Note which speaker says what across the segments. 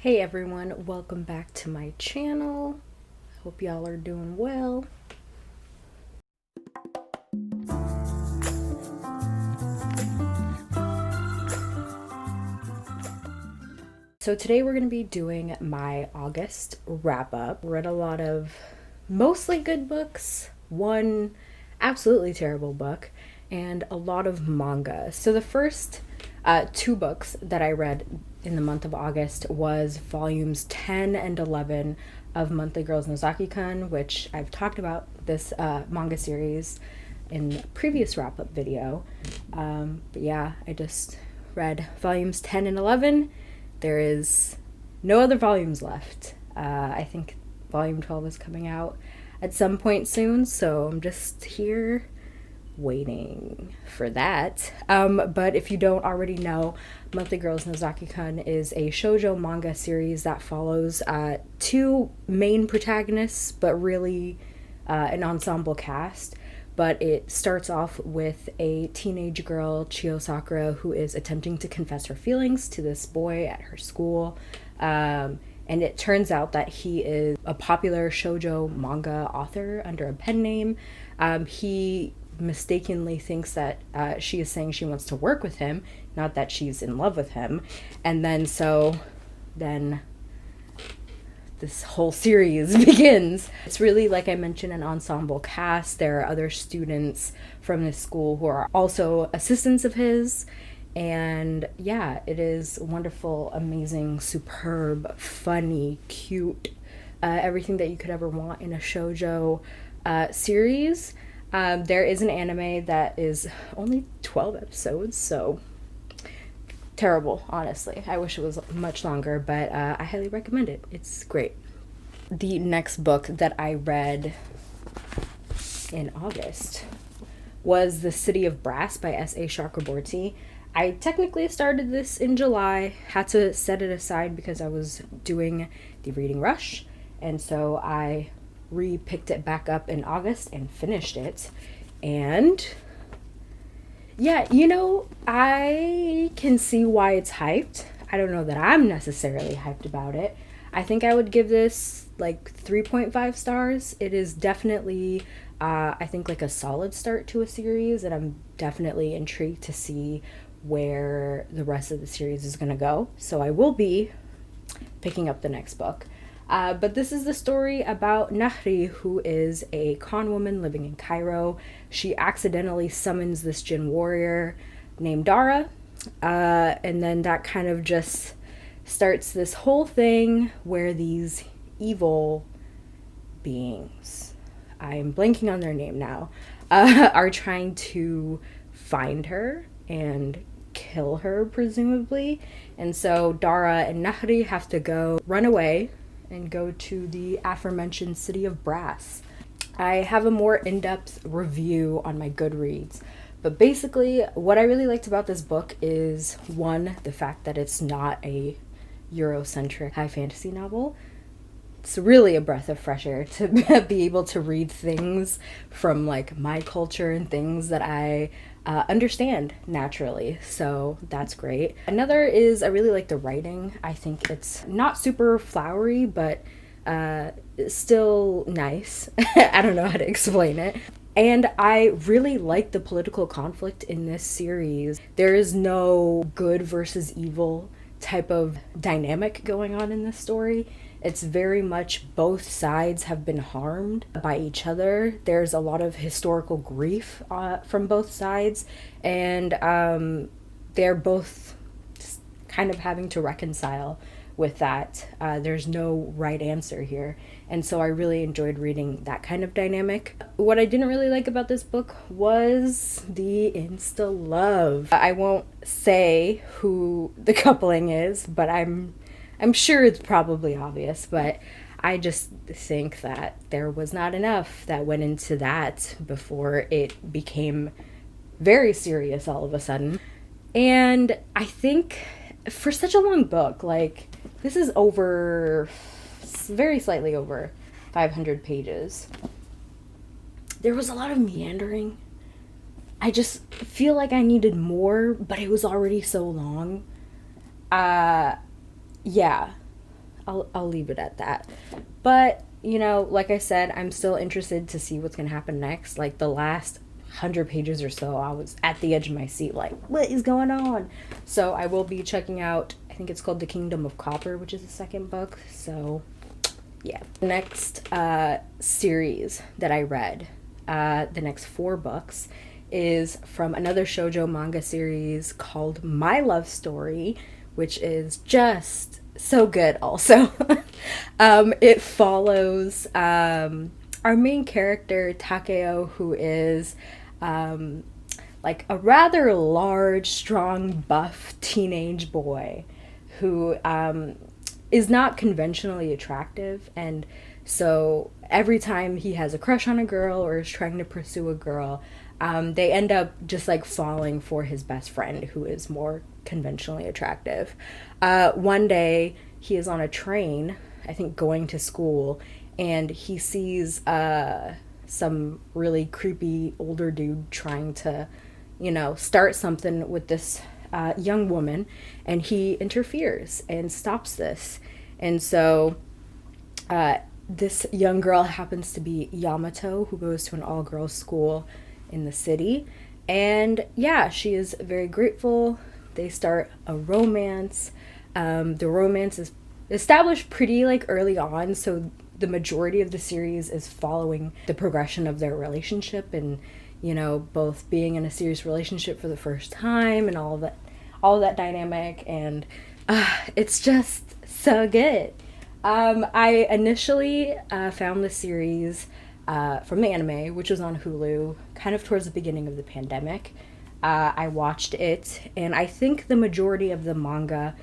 Speaker 1: Hey everyone, welcome back to my channel. Hope y'all are doing well. So today we're going to be doing my August wrap up. Read a lot of mostly good books, one absolutely terrible book, and a lot of manga. So the first two books that I read in the month of August was volumes 10 and 11 of Monthly Girls Nozaki-kun, which I've talked about this manga series in the previous wrap-up video. But yeah, I just read volumes 10 and 11. There is no other volumes left. I think volume 12 is coming out at some point soon, so I'm just here waiting for that. But if you don't already know, Monthly Girls Nozaki-kun is a shoujo manga series that follows two main protagonists, but really an ensemble cast. But it starts off with a teenage girl, Chio Sakura, who is attempting to confess her feelings to this boy at her school. And it turns out that he is a popular shoujo manga author under a pen name. He mistakenly thinks that she is saying she wants to work with him, not that she's in love with him. And then this whole series begins. It's really, like I mentioned, an ensemble cast. There are other students from this school who are also assistants of his. And yeah, it is wonderful, amazing, superb, funny, cute, everything that you could ever want in a shoujo series. There is an anime that is only 12 episodes, so terrible, honestly. I wish it was much longer, but I highly recommend it. It's great. The next book that I read in August was The City of Brass by S.A. Chakraborty. I technically started this in July, had to set it aside because I was doing the reading rush, and so I re-picked it back up in August and finished it. And yeah, I can see why it's hyped. I don't know that I'm necessarily hyped about it. I think I would give this like 3.5 stars. It is definitely, I think, like a solid start to a series, and I'm definitely intrigued to see where the rest of the series is going to go. So I will be picking up the next book. But this is the story about Nahri, who is a con woman living in Cairo. She accidentally summons this Jinn warrior named Dara, and then that kind of just starts this whole thing where these evil beings, I'm blanking on their name now, are trying to find her and kill her, presumably. And so Dara and Nahri have to go run away and go to the aforementioned City of Brass. I have a more in-depth review on my Goodreads, but basically what I really liked about this book is, one, the fact that it's not a Eurocentric high fantasy novel. It's really a breath of fresh air to be able to read things from like my culture and things that I understand naturally, so that's great. Another is I really like the writing. I think it's not super flowery, but still nice. I don't know how to explain it. And I really like the political conflict in this series. There is no good versus evil type of dynamic going on in this story. It's very much both sides have been harmed by each other. There's a lot of historical grief from both sides, and they're both just kind of having to reconcile with that. There's no right answer here, and so I really enjoyed reading that kind of dynamic. What I didn't really like about this book was the insta love. I won't say who the coupling is, but I'm sure it's probably obvious, but I just think that there was not enough that went into that before it became very serious all of a sudden. And I think for such a long book, like, this is very slightly over 500 pages. There was a lot of meandering. I just feel like I needed more, but it was already so long. Yeah. I'll leave it at that. But, you know, like I said, I'm still interested to see what's going to happen next. Like the last 100 pages or so, I was at the edge of my seat like, what is going on? So I will be checking out, I think it's called The Kingdom of Copper, which is the second book. So yeah. The next series that I read, the next 4 books, is from another shoujo manga series called My Love Story, which is just so good also. It follows our main character, Takeo, who is like a rather large, strong, buff teenage boy who is not conventionally attractive. And so every time he has a crush on a girl or is trying to pursue a girl, they end up just like falling for his best friend who is more conventionally attractive. One day he is on a train, I think going to school, and he sees some really creepy older dude trying to, you know, start something with this young woman, and he interferes and stops this. And so this young girl happens to be Yamato, who goes to an all-girls school in the city. And yeah, she is very grateful. They start a romance. The romance is established pretty like early on, so the majority of the series is following the progression of their relationship and, you know, both being in a serious relationship for the first time and all of that dynamic. And it's just so good. I initially found the series from the anime, which was on Hulu, kind of towards the beginning of the pandemic. I watched it, and I think the majority of the manga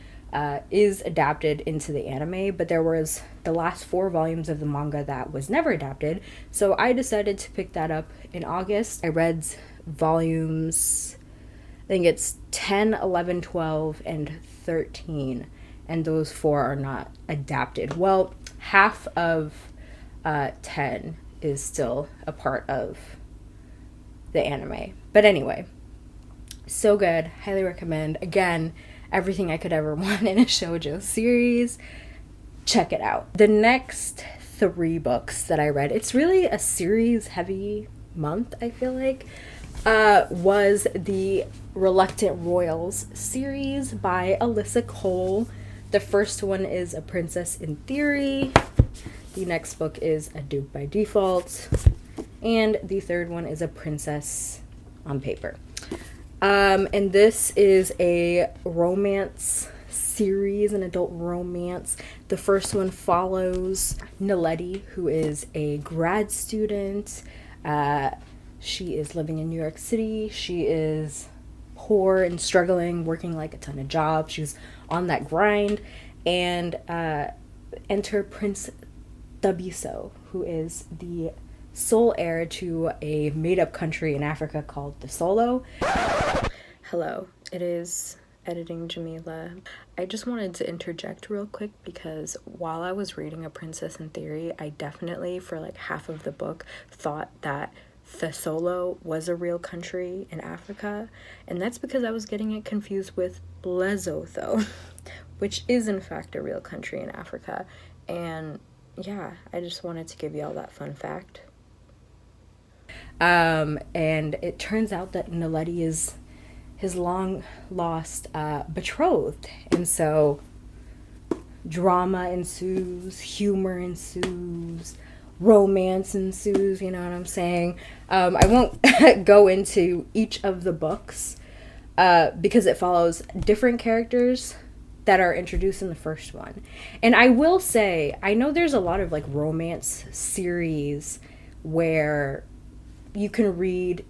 Speaker 1: is adapted into the anime, but there was the last 4 volumes of the manga that was never adapted, so I decided to pick that up in August. I read volumes, I think it's 10, 11, 12, and 13, and those 4 are not adapted. Well, half of 10 is still a part of the anime. But anyway, so good. Highly recommend. Again, everything I could ever want in a shoujo series. Check it out. The next 3 books that I read, it's really a series heavy month, I feel like, was the Reluctant Royals series by Alyssa Cole. The first one is A Princess in Theory. The next book is A Dupe by Default. And the third one is A Princess on Paper. And this is a romance series, an adult romance. The first one follows Naledi, who is a grad student. She is living in New York City. She is poor and struggling, working like a ton of jobs. She's on that grind. And enter Prince Dabiso, who is the sole heir to a made-up country in Africa called the Solo. Hello, it is Editing Jamila. I just wanted to interject real quick because while I was reading A Princess in Theory, I definitely, for like half of the book, thought that the Solo was a real country in Africa, and that's because I was getting it confused with Lesotho, which is in fact a real country in Africa. And yeah, I just wanted to give you all that fun fact. And it turns out that Naledi is his long lost betrothed, and so drama ensues, humor ensues, romance ensues, you know what I'm saying? I won't go into each of the books because it follows different characters that are introduced in the first one. And I will say, I know there's a lot of like romance series where you can read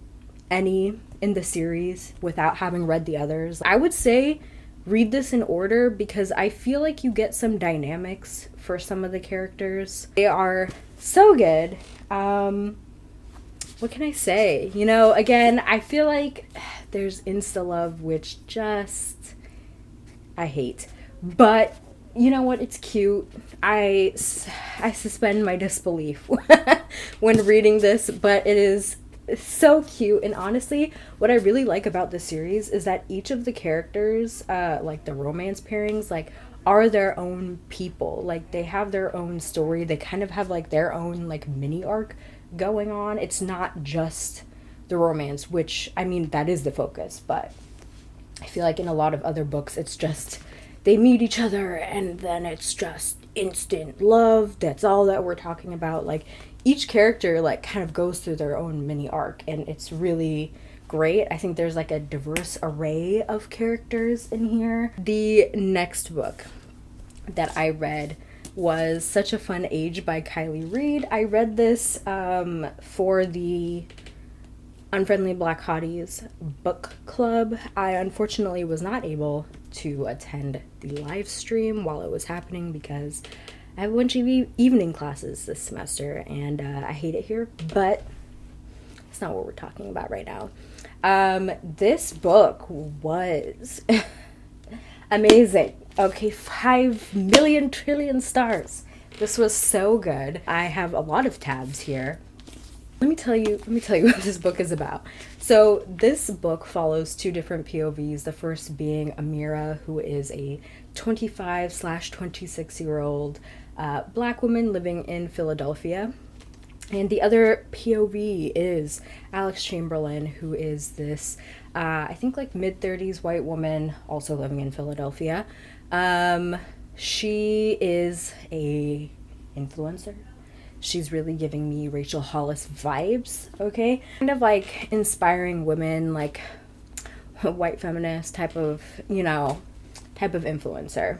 Speaker 1: any in the series without having read the others. I would say read this in order because I feel like you get some dynamics for some of the characters. They are so good. What can I say? You know, again, I feel like there's insta love, which just I hate. But you know what? It's cute. I suspend my disbelief when reading this, but it is so cute. And honestly, what I really like about this series is that each of the characters, like the romance pairings, like are their own people. Like, they have their own story. They kind of have like their own like mini arc going on. It's not just the romance, which, I mean, that is the focus, but I feel like in a lot of other books it's just they meet each other and then it's just instant love. That's all that we're talking about. Like, each character like kind of goes through their own mini arc, and it's really great. I think there's like a diverse array of characters in here. The next book that I read was Such a Fun Age by Kylie Reed. I read this for the Unfriendly Black Hotties book club. I unfortunately was not able to attend the live stream while it was happening because I have a bunch of evening classes this semester, and I hate it here, but it's not what we're talking about right now. This book was amazing. Okay, 5 million trillion stars. This was so good. I have a lot of tabs here. Let me tell you what this book is about. So this book follows two different POVs. The first being Amira, who is a 25/26-year-old Black woman living in Philadelphia. And the other POV is Alex Chamberlain, who is this, I think like mid-30s white woman also living in Philadelphia. She is a influencer. She's really giving me Rachel Hollis vibes, okay? Kind of like inspiring women, like white feminist type of influencer.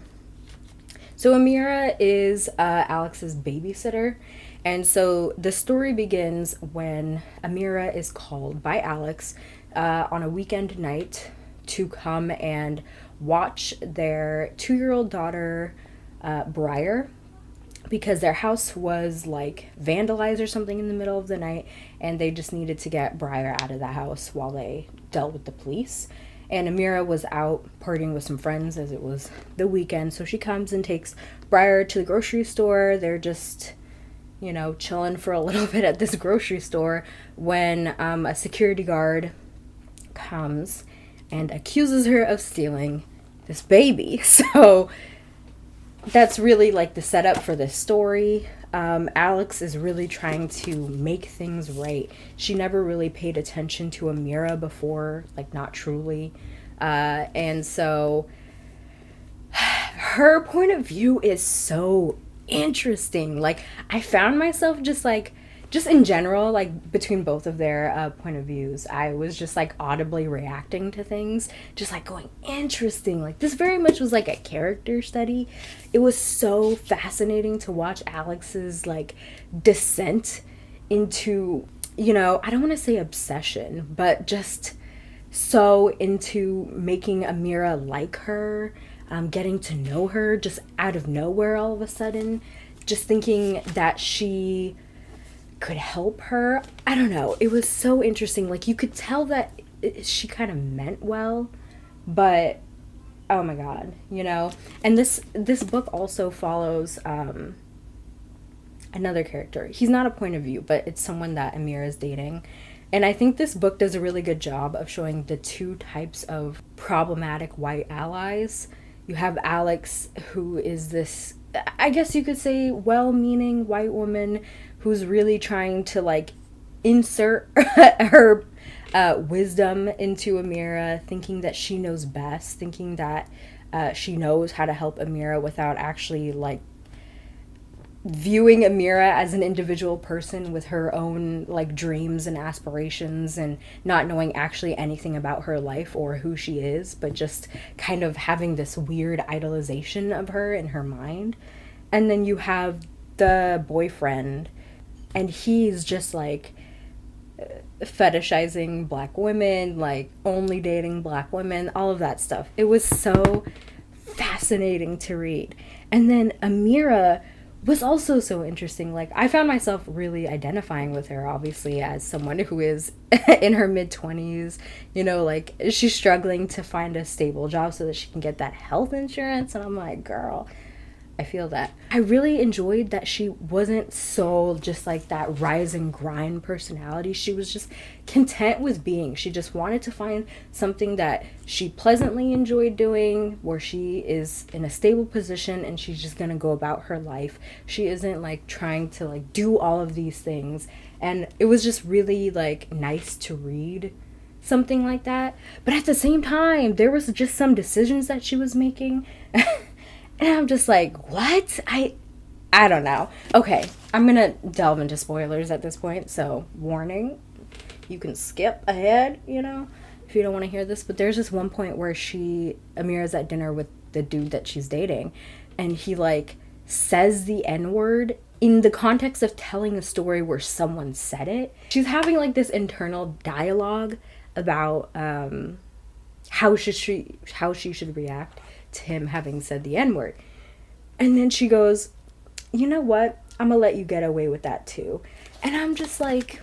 Speaker 1: So Amira is Alex's babysitter. And so the story begins when Amira is called by Alex on a weekend night to come and watch their 2-year-old daughter, Briar, because their house was like vandalized or something in the middle of the night, and they just needed to get Briar out of the house while they dealt with the police. And Amira was out partying with some friends as it was the weekend, so she comes and takes Briar to the grocery store. They're just, chilling for a little bit at this grocery store when a security guard comes and accuses her of stealing this baby. So that's really like the setup for this story. Alex is really trying to make things right. She never really paid attention to Amira before, like not truly. And so her point of view is so interesting. Like, I found myself just in general, like between both of their point of views, I was just like audibly reacting to things, just like going, interesting. Like, this very much was like a character study. It was so fascinating to watch Alex's like descent into, I don't want to say obsession, but just so into making Amira like her, getting to know her just out of nowhere all of a sudden, just thinking that she could help her. I don't know. It was so interesting. Like, you could tell that she kind of meant well, but oh my God, And this book also follows another character. He's not a point of view, but it's someone that Amira is dating. And I think this book does a really good job of showing the two types of problematic white allies. You have Alex, who is this, I guess you could say, well-meaning white woman who's really trying to like insert her wisdom into Amira, thinking that she knows best, thinking that she knows how to help Amira without actually like viewing Amira as an individual person with her own like dreams and aspirations, and not knowing actually anything about her life or who she is, but just kind of having this weird idolization of her in her mind. And then you have the boyfriend, and he's just like fetishizing black women, like only dating black women, all of that stuff. It was so fascinating to read. And then Amira was also so interesting. Like, I found myself really identifying with her, obviously, as someone who is in her mid-20s, like, she's struggling to find a stable job so that she can get that health insurance. And I'm like, girl, I feel that. I really enjoyed that she wasn't so just like that rise and grind personality. She was just content with being. She just wanted to find something that she pleasantly enjoyed doing, where she is in a stable position and she's just gonna go about her life. She isn't like trying to like do all of these things. And it was just really like nice to read something like that. But at the same time, there was just some decisions that she was making. And I'm just like, what? I don't know. Okay, I'm gonna delve into spoilers at this point, so warning. You can skip ahead, you know, if you don't want to hear this. But there's this one point where Amira's at dinner with the dude that she's dating, and he like says the N-word in the context of telling a story where someone said it. She's having like this internal dialogue about how she should react to him having said the N-word. And then she goes, you know what? I'm gonna let you get away with that too. And I'm just like,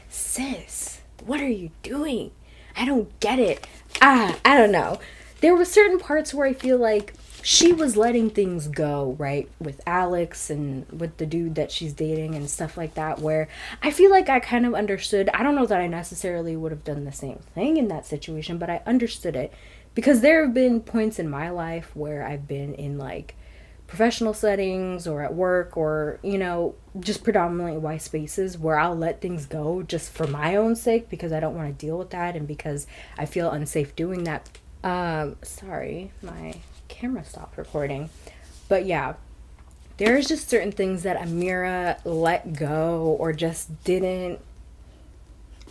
Speaker 1: sis, what are you doing? I don't get it. I don't know. There were certain parts where I feel like she was letting things go, right? With Alex and with the dude that she's dating and stuff like that, where I feel like I kind of understood. I don't know that I necessarily would have done the same thing in that situation, but I understood it. Because there have been points in my life where I've been in like professional settings or at work or, you know, just predominantly white spaces where I'll let things go just for my own sake because I don't want to deal with that and because I feel unsafe doing that. Sorry, my camera stopped recording. But yeah, there's just certain things that Amira let go or just didn't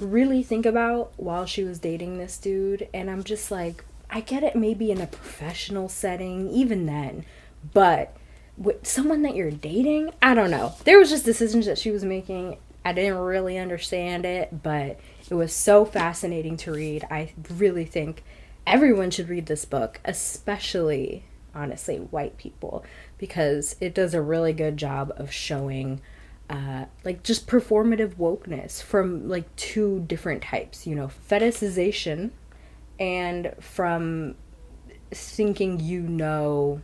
Speaker 1: really think about while she was dating this dude. And I'm just like, I get it maybe in a professional setting, even then, but with someone that you're dating, I don't know. There was just decisions that she was making. I didn't really understand it, but it was so fascinating to read. I really think everyone should read this book, especially, honestly, white people, because it does a really good job of showing like just performative wokeness from like two different types, you know, fetishization and from thinking you know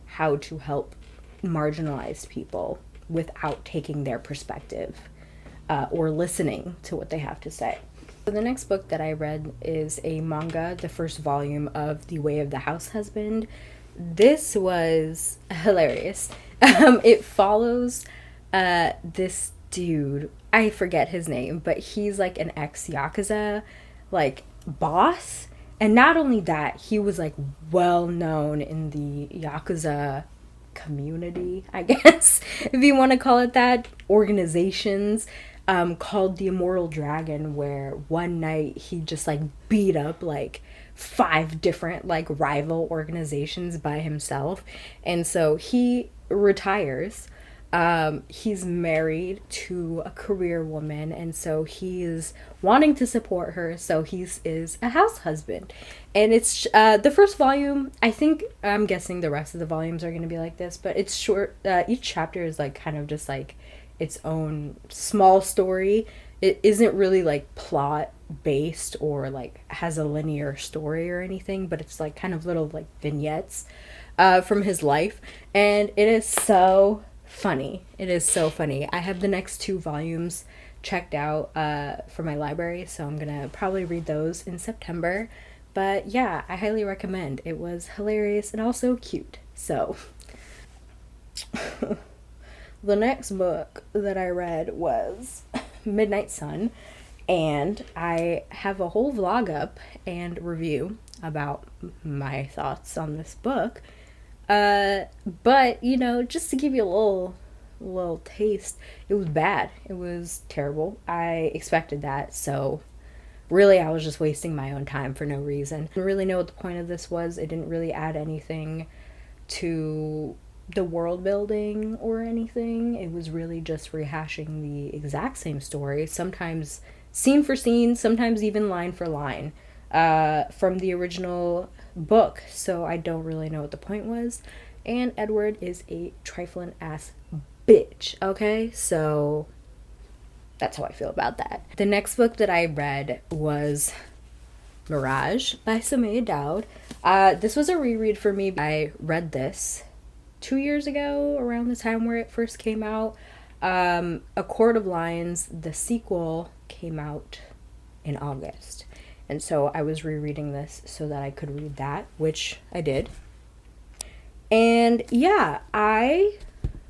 Speaker 1: how to help marginalized people without taking their perspective or listening to what they have to say. So the next book that I read is a manga, the first volume of The Way of the House Husband. This was hilarious. It follows this dude, I forget his name, but he's like an ex-Yakuza like boss. And not only that, he was like well known in the Yakuza community, I guess, if you want to call it that, organizations, called the Immortal Dragon, where one night he just like beat up like 5 different like rival organizations by himself. And so he retires. He's married to a career woman, and so he is wanting to support her, so he is a house husband. And it's the first volume. I'm guessing the rest of the volumes are going to be like this, but it's short. Each chapter is like kind of just like its own small story. It isn't really like plot based or like has a linear story or anything, but it's like kind of little like vignettes from his life, and it is so funny. It is so funny. I have the next 2 volumes checked out for my library, so I'm gonna probably read those in September. But yeah, I highly recommend. It was hilarious and also cute. So the next book that I read was Midnight Sun, and I have a whole vlog up and review about my thoughts on this book. But you know, just to give you a little taste, it was bad. It was terrible. I expected that, so really I was just wasting my own time for no reason. I didn't really know what the point of this was. It didn't really add anything to the world building or anything. It was really just rehashing the exact same story, sometimes scene for scene, sometimes even line for line, from the original book. So I don't really know what the point was. And Edward is a trifling ass bitch, okay? So that's how I feel about that. The next book that I read was Mirage by Sumaya Daud. This was a reread for me. I read this 2 years ago, around the time where it first came out. A Court of Lions, the sequel, came out in August. And so I was rereading this so that I could read that, which I did. And yeah, I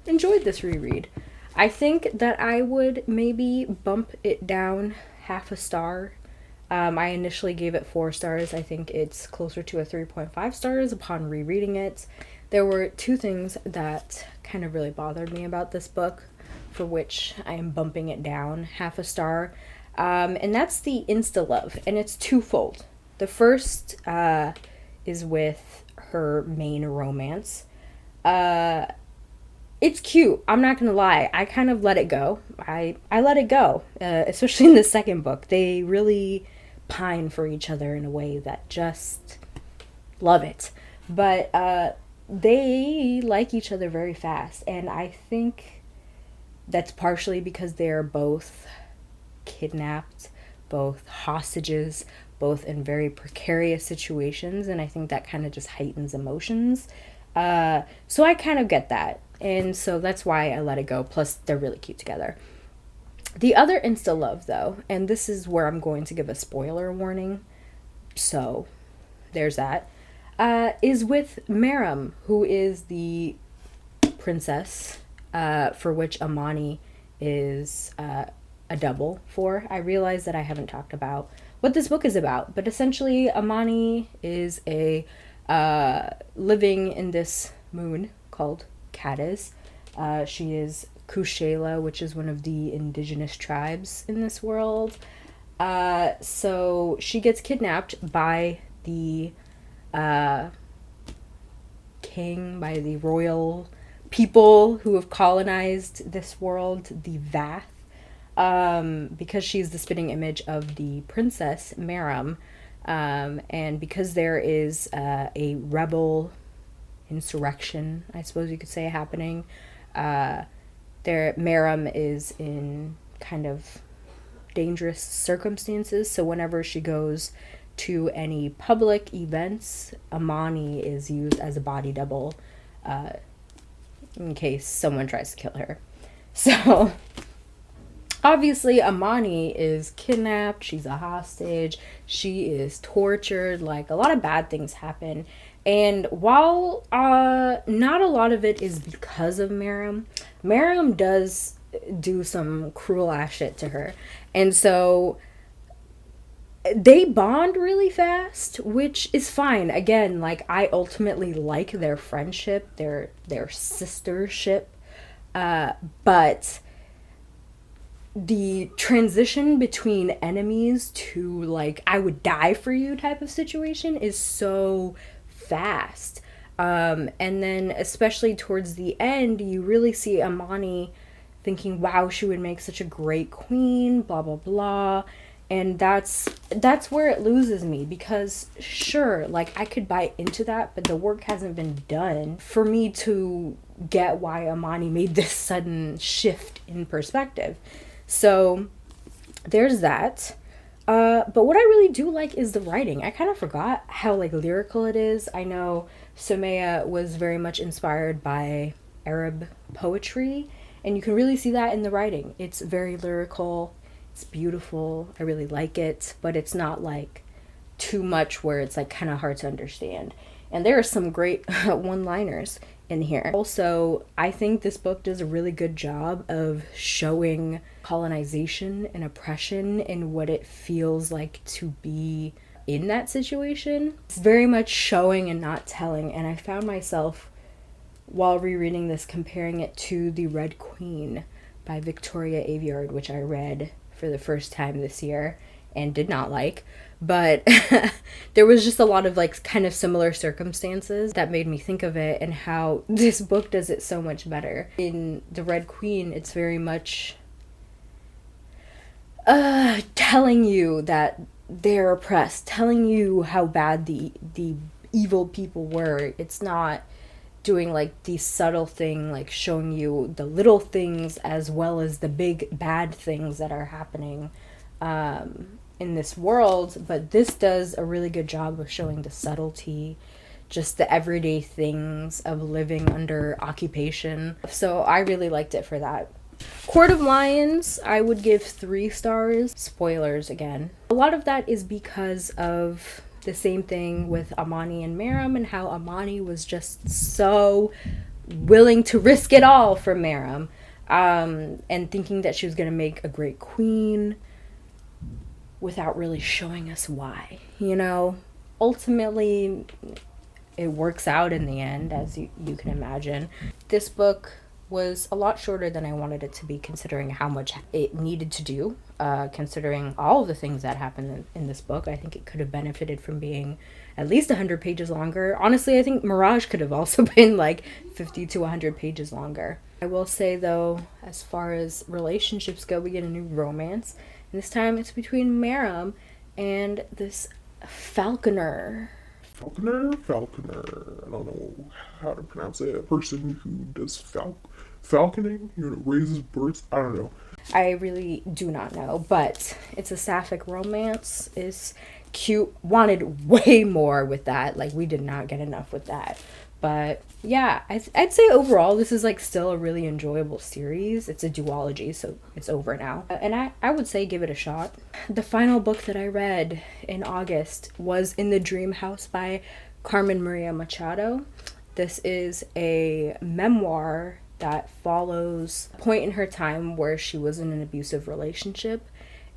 Speaker 1: enjoyed this reread. I think that I would maybe bump it down half a star. I initially gave it 4 stars. I think it's closer to a 3.5 stars upon rereading it. There were 2 things that kind of really bothered me about this book, for which I am bumping it down half a star. And that's the insta-love, and it's twofold. The first is with her main romance. It's cute. I'm not gonna lie. I kind of let it go. I let it go, especially in the second book. They really pine for each other in a way that just love it. But they like each other very fast, and I think that's partially because they're both kidnapped, both hostages, both in very precarious situations, and I think that kind of just heightens emotions. So I kind of get that, and so that's why I let it go. Plus, they're really cute together. The other insta-love, though, and this is where I'm going to give a spoiler warning, so there's that, is with Meram, who is the princess, for which Amani is a double for. I realize that I haven't talked about what this book is about, but essentially Amani is a living in this moon called Cadiz. She is Kushela, which is one of the indigenous tribes in this world. So she gets kidnapped by the king, by the royal people who have colonized this world, the Vath, because she's the spitting image of the princess Meram, and because there is a rebel insurrection, I suppose you could say, happening. Meram is in kind of dangerous circumstances, so whenever she goes to any public events, Amani is used as a body double in case someone tries to kill her. So obviously Amani is kidnapped, she's a hostage, she is tortured, like a lot of bad things happen. And while not a lot of it is because of Meram does do some cruel ass shit to her. And so they bond really fast, which is fine. Again, like, I ultimately like their friendship, their sistership, but the transition between enemies to, like, I would die for you type of situation is so fast. And then especially towards the end, you really see Amani thinking, wow, she would make such a great queen, blah blah blah. And that's where it loses me, because sure, like, I could buy into that, but the work hasn't been done for me to get why Amani made this sudden shift in perspective. So there's that. But what I really do like is the writing. I kind of forgot how, like, lyrical it is. I know Sumaya was very much inspired by Arab poetry, and you can really see that in the writing. It's very lyrical. It's beautiful. I really like it, but it's not like too much where it's like kind of hard to understand. And there are some great one-liners in here. Also, I think this book does a really good job of showing colonization and oppression and what it feels like to be in that situation. It's very much showing and not telling, and I found myself, while rereading this, comparing it to The Red Queen by Victoria Aveyard, which I read for the first time this year and did not like, but there was just a lot of, like, kind of similar circumstances that made me think of it and how this book does it so much better. In The Red Queen, it's very much telling you that they're oppressed, telling you how bad the evil people were. It's not doing, like, the subtle thing, like showing you the little things as well as the big bad things that are happening in this world. But this does a really good job of showing the subtlety, just the everyday things of living under occupation. So I really liked it for that. Court of Lions, I would give 3 stars. Spoilers again. A lot of that is because of the same thing with Amani and Meram, and how Amani was just so willing to risk it all for Meram, and thinking that she was going to make a great queen without really showing us why. You know, ultimately, it works out in the end, as you can imagine. This book was a lot shorter than I wanted it to be, considering how much it needed to do, considering all of the things that happened in this book. I think it could have benefited from being at least 100 pages longer. Honestly, I think Mirage could have also been like 50 to 100 pages longer. I will say, though, as far as relationships go, we get a new romance. And this time it's between Meram and this falconer.
Speaker 2: Falconer? I don't know how to pronounce it. A person who does falconing, raises birds. I don't know.
Speaker 1: I really do not know, but it's a sapphic romance. It's cute. Wanted way more with that. Like, we did not get enough with that. But yeah, I'd say overall this is like still a really enjoyable series. It's a duology, so it's over now. And I would say give it a shot. The final book that I read in August was In the Dream House by Carmen Maria Machado. This is a memoir that follows a point in her time where she was in an abusive relationship.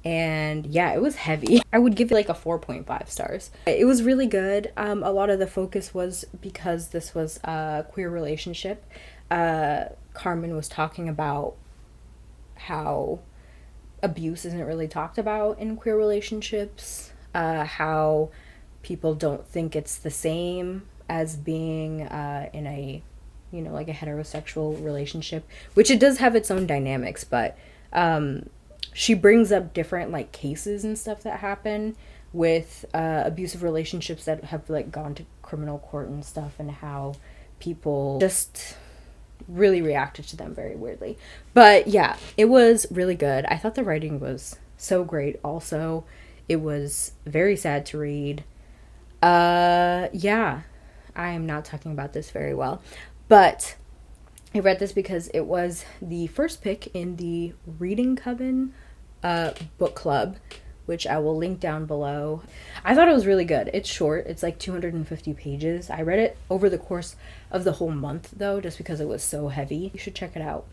Speaker 1: And yeah, it was heavy. I would give it like a 4.5 stars. It was really good. A lot of the focus was because this was a queer relationship. Carmen was talking about how abuse isn't really talked about in queer relationships, how people don't think it's the same as being in a, like a heterosexual relationship, which it does have its own dynamics, but she brings up different like cases and stuff that happen with abusive relationships that have like gone to criminal court and stuff, and how people just really reacted to them very weirdly. But yeah, it was really good. I thought the writing was so great. Also, it was very sad to read. Yeah, I am not talking about this very well, but I read this because it was the first pick in the Reading Coven book club, which I will link down below. I thought it was really good. It's short. It's like 250 pages. I read it over the course of the whole month, though, just because it was so heavy. You should check it out.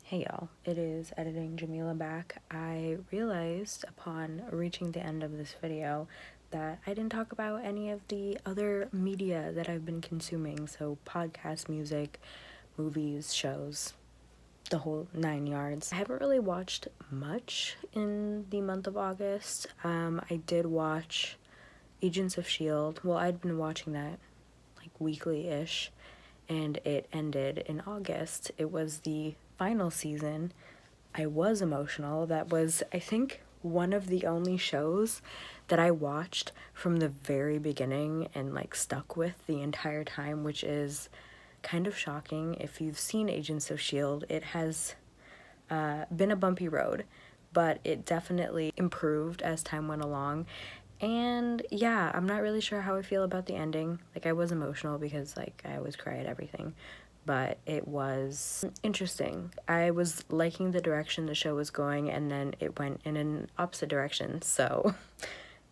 Speaker 1: Hey y'all, it is Editing Jamila back. I realized upon reaching the end of this video that I didn't talk about any of the other media that I've been consuming, so podcasts, music, movies, shows, the whole 9 yards. I haven't really watched much in the month of August. I did watch Agents of S.H.I.E.L.D. Well, I'd been watching that like weekly-ish, and it ended in August. It was the final season. I was emotional. That was, I think, one of the only shows that I watched from the very beginning and like stuck with the entire time, which is kind of shocking. If you've seen Agents of S.H.I.E.L.D., it has been a bumpy road, but it definitely improved as time went along. And yeah, I'm not really sure how I feel about the ending. Like, I was emotional because like I always cry at everything, but it was interesting. I was liking the direction the show was going, and then it went in an opposite direction, so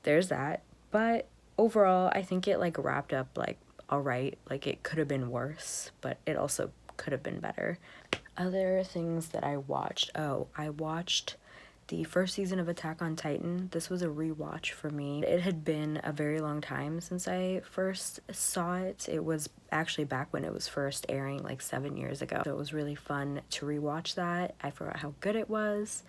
Speaker 1: there's that. But overall, I think it like wrapped up like alright. Like, it could have been worse, but it also could have been better. Other things that I watched. Oh, I watched the first season of Attack on Titan. This was a rewatch for me. It had been a very long time since I first saw it. It was actually back when it was first airing, like 7 years ago. So it was really fun to rewatch that. I forgot how good it was.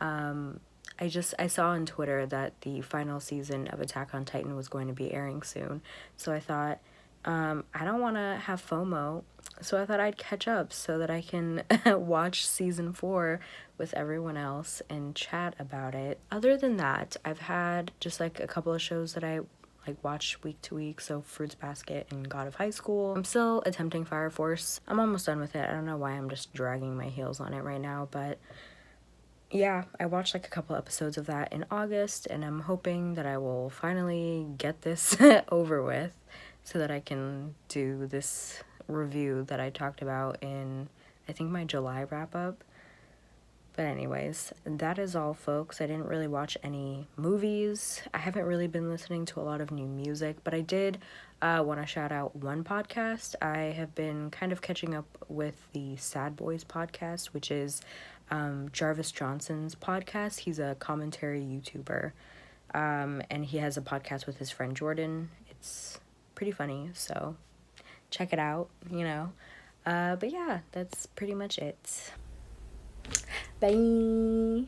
Speaker 1: I saw on Twitter that the final season of Attack on Titan was going to be airing soon. So I thought, I don't want to have FOMO, so I thought I'd catch up so that I can watch season 4 with everyone else and chat about it. Other than that, I've had just like a couple of shows that I like watch week to week, so Fruits Basket and God of High School. I'm still attempting Fire Force. I'm almost done with it. I don't know why I'm just dragging my heels on it right now, but yeah, I watched like a couple episodes of that in August, and I'm hoping that I will finally get this over with. so that I can do this review that I talked about in, I think, my July wrap up. But anyways, that is all, folks. I didn't really watch any movies. I haven't really been listening to a lot of new music, but I did want to shout out one podcast. I have been kind of catching up with the Sad Boys podcast, which is Jarvis Johnson's podcast. He's a commentary YouTuber, and he has a podcast with his friend Jordan. It's pretty funny, so check it out, you know. But yeah, that's pretty much it. Bye.